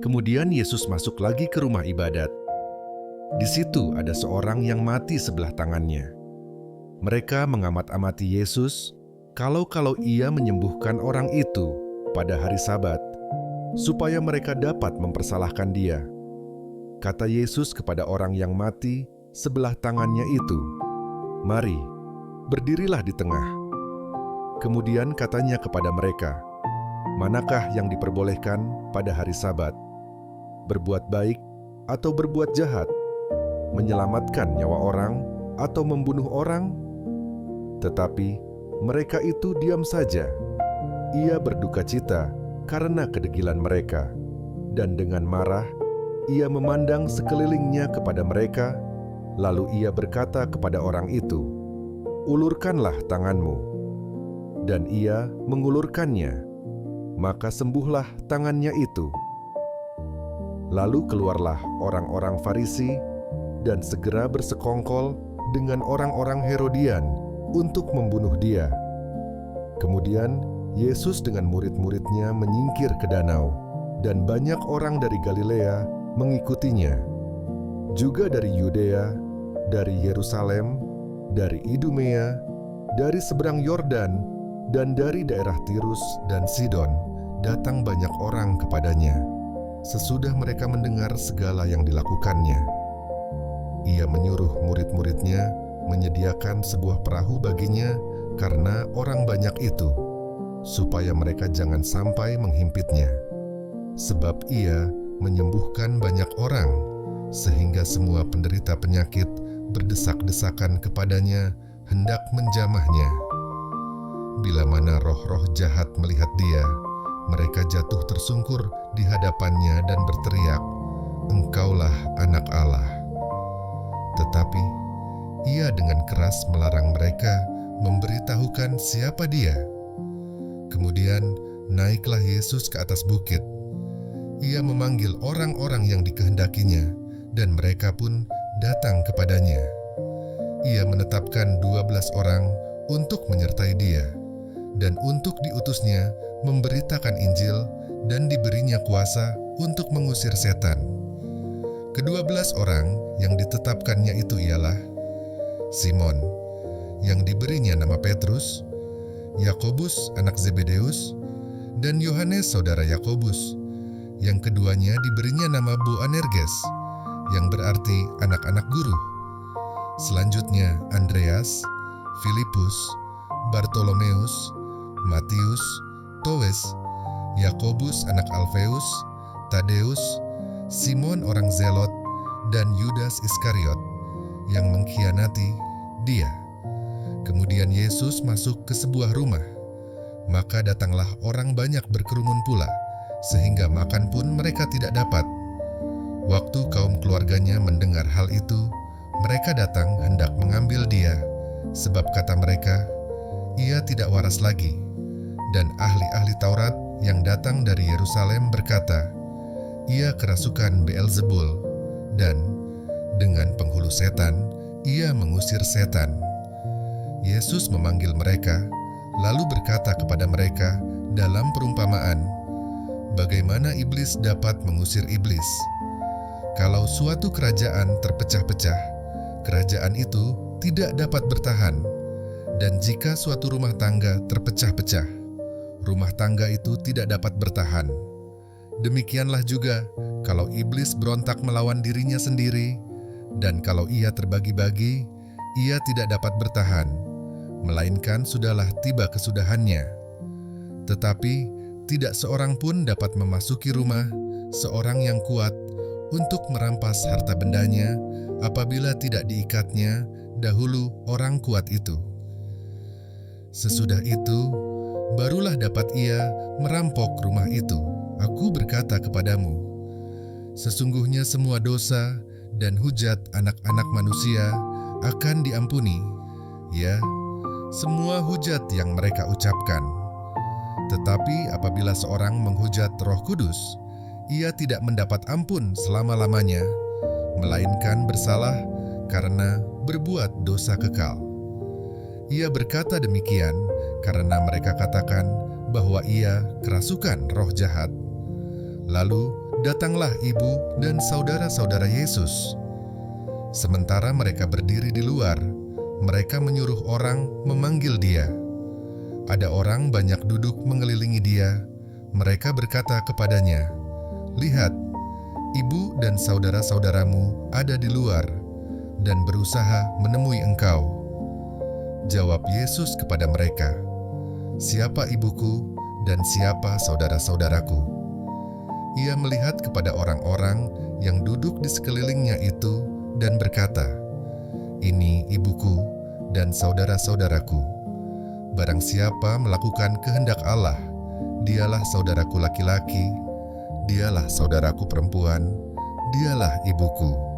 Kemudian Yesus masuk lagi ke rumah ibadat. Di situ ada seorang yang mati sebelah tangannya. Mereka mengamat-amati Yesus kalau ia menyembuhkan orang itu pada hari Sabat, supaya mereka dapat mempersalahkan dia. Kata Yesus kepada orang yang mati sebelah tangannya itu, "Mari, berdirilah di tengah." Kemudian katanya kepada mereka, "Manakah yang diperbolehkan pada hari Sabat? Berbuat baik atau berbuat jahat? Menyelamatkan nyawa orang atau membunuh orang?" Tetapi mereka itu diam saja. Ia berduka cita karena kedegilan mereka, dan dengan marah ia memandang sekelilingnya kepada mereka, lalu ia berkata kepada orang itu, "Ulurkanlah tanganmu." Dan ia mengulurkannya, maka sembuhlah tangannya itu. Lalu keluarlah orang-orang Farisi dan segera bersekongkol dengan orang-orang Herodian untuk membunuh dia. Kemudian Yesus dengan murid-muridnya menyingkir ke danau, dan banyak orang dari Galilea mengikutinya. Juga dari Yudea, dari Yerusalem, dari Idumea, dari seberang Yordan, dan dari daerah Tirus dan Sidon datang banyak orang kepadanya. Sesudah mereka mendengar segala yang dilakukannya, ia menyuruh murid-muridnya menyediakan sebuah perahu baginya karena orang banyak itu, supaya mereka jangan sampai menghimpitnya. Sebab ia menyembuhkan banyak orang, sehingga semua penderita penyakit berdesak-desakan kepadanya hendak menjamahnya. Bila mana roh-roh jahat melihat dia, mereka jatuh tersungkur di hadapannya dan berteriak, "Engkaulah Anak Allah." Tetapi ia dengan keras melarang mereka memberitahukan siapa dia. Kemudian naiklah Yesus ke atas bukit. Ia memanggil orang-orang yang dikehendakinya, dan mereka pun datang kepadanya. Ia menetapkan 12 orang untuk menyertai dia, dan untuk diutusnya memberitakan Injil, dan diberinya kuasa untuk mengusir setan. Ke-12 orang yang ditetapkannya itu ialah Simon, yang diberinya nama Petrus, Yakobus anak Zebedeus, dan Yohanes saudara Yakobus, yang keduanya diberinya nama Boanerges, yang berarti anak-anak guru. Selanjutnya Andreas, Filipus, Bartolomeus, Matius, Towes, Yakobus anak Alfeus, Tadeus, Simon orang Zelot, dan Yudas Iskariot yang mengkhianati dia. Kemudian Yesus masuk ke sebuah rumah, maka datanglah orang banyak berkerumun pula, sehingga makan pun mereka tidak dapat. Waktu kaum keluarganya mendengar hal itu, mereka datang hendak mengambil dia, sebab kata mereka, "Ia tidak waras lagi." Dan ahli-ahli Taurat yang datang dari Yerusalem berkata, "Ia kerasukan Beelzebul, dan dengan penghulu setan ia mengusir setan." Yesus memanggil mereka, lalu berkata kepada mereka dalam perumpamaan, bagaimana iblis dapat mengusir iblis. Kalau suatu kerajaan terpecah-pecah, kerajaan itu tidak dapat bertahan. Dan jika suatu rumah tangga terpecah-pecah, rumah tangga itu tidak dapat bertahan. Demikianlah juga kalau iblis berontak melawan dirinya sendiri, dan kalau ia terbagi-bagi, ia tidak dapat bertahan, melainkan sudahlah tiba kesudahannya. Tetapi tidak seorang pun dapat memasuki rumah seorang yang kuat untuk merampas harta bendanya apabila tidak diikatnya dahulu orang kuat itu. Sesudah itu, barulah dapat ia merampok rumah itu. Aku berkata kepadamu, sesungguhnya semua dosa dan hujat anak-anak manusia akan diampuni, ya, semua hujat yang mereka ucapkan. Tetapi apabila seorang menghujat Roh Kudus, ia tidak mendapat ampun selama-lamanya, melainkan bersalah karena berbuat dosa kekal. Ia berkata demikian karena mereka katakan bahwa ia kerasukan roh jahat. Lalu "Datanglah ibu dan saudara-saudara Yesus." Sementara mereka berdiri di luar, mereka menyuruh orang memanggil dia. Ada orang banyak duduk mengelilingi dia. Mereka berkata kepadanya, "Lihat, ibu dan saudara-saudaramu ada di luar dan berusaha menemui engkau." Jawab Yesus kepada mereka, "Siapa ibuku dan siapa saudara-saudaraku?" Ia melihat kepada orang-orang yang duduk di sekelilingnya itu dan berkata, "Ini ibuku dan saudara-saudaraku. Barang siapa melakukan kehendak Allah, dialah saudaraku laki-laki, dialah saudaraku perempuan, dialah ibuku."